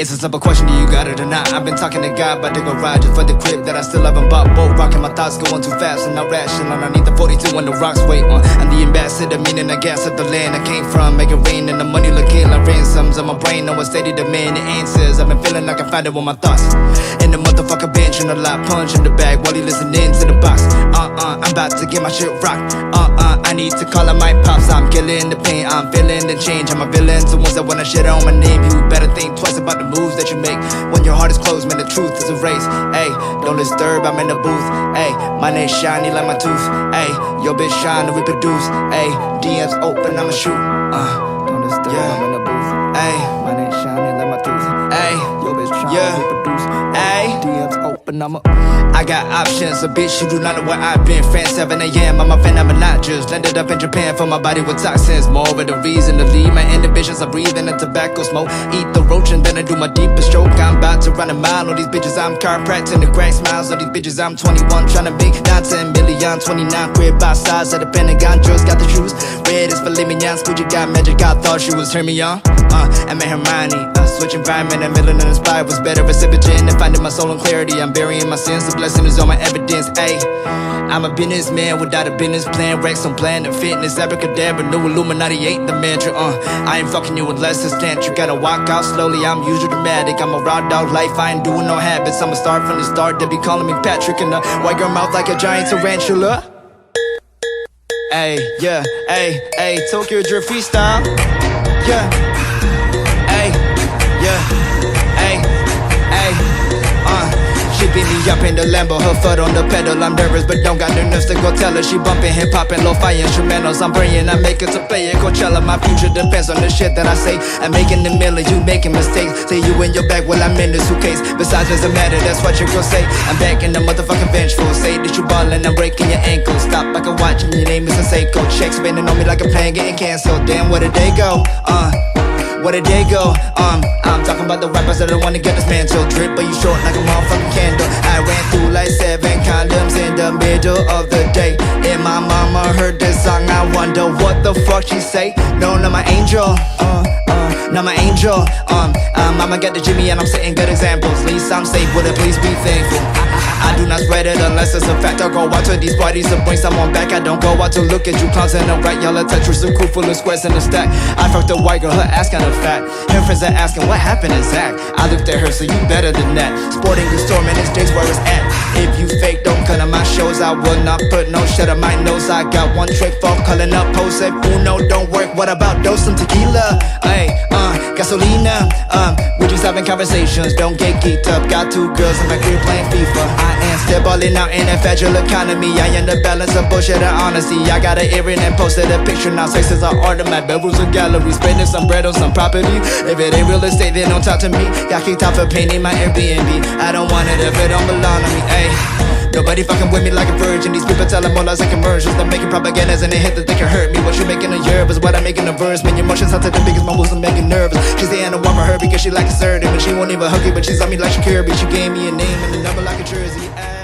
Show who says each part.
Speaker 1: It's a simple question, do you got it or not? I've been talking to God about the garage just for the crib that I still haven't bought. Both rocking, my thoughts going too fast and not rational. I need the 42 when the rocks wait on. I'm the ambassador, meaning I gas of the land I came from. Make it rain and the money looking like ransoms on my brain. No one steady demand the answers. I've been feeling like I find it with my thoughts. In the motherfucker bench and a lot punch in the bag while he listening to the box. I'm about to get my shit rocked. I need to call up my pops. I'm killing the pain, I'm feeling the change. I'm a villain to ones that wanna shit on my name. You better think twice about the moves that you make. When your heart is closed, man, the truth is erased. Ayy, don't disturb, I'm in the booth. Ayy, my name's shiny like my tooth. Ayy, your bitch shine to reproduce. Ayy, DMs open, I'ma shoot. Don't disturb, I'm in the booth. Ayy, my name's shiny like my tooth. Ayy, your bitch shine to reproduce. Ayy, DMs open, I got options, so bitch, you do not know where I've been. France 7 a.m., I'm a fan, I'm not just landed up in Japan for my body with toxins. More of the reason to leave my inhibitions. I breathe in the tobacco smoke, eat the roach and then I do my deepest stroke. I'm about to run a mile on these bitches, I'm chiropractic the crack smiles on these bitches. I'm 21, trying to make 9, 10 million, 29 crib by size at the Pentagon. Just got the shoes, red is filet mignon, Gucci got magic, I thought she was turn me on. I met Hermione, switch environment, and Millen and Inspired was better recipient and finding my soul in clarity. I'm burying my sins, the blessing is on my evidence. Ayy, I'm a businessman without a business plan. Rex on Planet Fitness, abracadabra, new Illuminati ain't the mantra. I ain't fucking you unless it's stand. You gotta walk out slowly, I'm usually dramatic. I'm a raw dog life, I ain't doing no habits. I'ma start from the start, they be calling me Patrick. And white girl mouth like a giant tarantula. Ayy, yeah, ayy, Tokyo Drift freestyle. Yeah, ayy, yeah, ayy. She beat me up in the Lambo, her foot on the pedal. I'm nervous but don't got the nerves to go tell her. She bumping hip-hop and lo-fi instrumentals. I'm praying I make it to play it Coachella. My future depends on the shit that I say. I'm making the million, you making mistakes. Say you in your bag while I'm in the suitcase. Besides doesn't matter, that's what you gon' say. I'm back in the motherfucking vengeful. Say that you ballin', I'm breaking your ankles. Stop like a watch and your name is a Seiko. Check spinning on me like a plane getting canceled. Damn, where did they go? Where did they go? I'm talking about the rappers that don't wanna get dismantled. Drip, but you short like a motherfucking candle. I ran through like 7 condoms in the middle of the day. And my mama heard this song, I wonder what the fuck she say. No, not my angel. Not my angel. Mama got the Jimmy and I'm setting good examples. At least I'm safe with it, please be thankful. I do not spread it unless it's a fact. I go out to these parties to bring someone back. I don't go out to look at you clowns in the right. Y'all are Tetris, a crew full of squares in the stack. I fucked a white girl, her ass kinda fat. Her friends are asking what happened to Zach. I looked at her, so you better than that. Sporting the storm and it's James where it's at. If you fake, don't come to my shows. I will not put no shit on my nose. I got one trick for calling up hoes. If Uno don't work, what about dose some tequila? Ay, gasolina. We just having conversations, don't get geeked up. Got 2 girls in my crib playing FIFA. I am still balling out in a federal economy. I am the balance of bullshit and honesty. I got an earring and posted a picture. Now sex is an art of my bedrooms and galleries. Spending some bread on some property. If it ain't real estate, then don't talk to me. Got kicked out for painting my Airbnb. I don't want it if it don't belong to me. Ayy, nobody fucking with me like a virgin. These people telling more lies like commercials. They're making propagandas and they hit that they can hurt me. What you making a year is what I make in a verse. Man, your emotions sound to the biggest my moves, I'm making nervous. She's saying I want for her because she like assertive. And she won't even hug you, but she's on me like she Kirby. She gave me a name and a number like a jersey. Ay.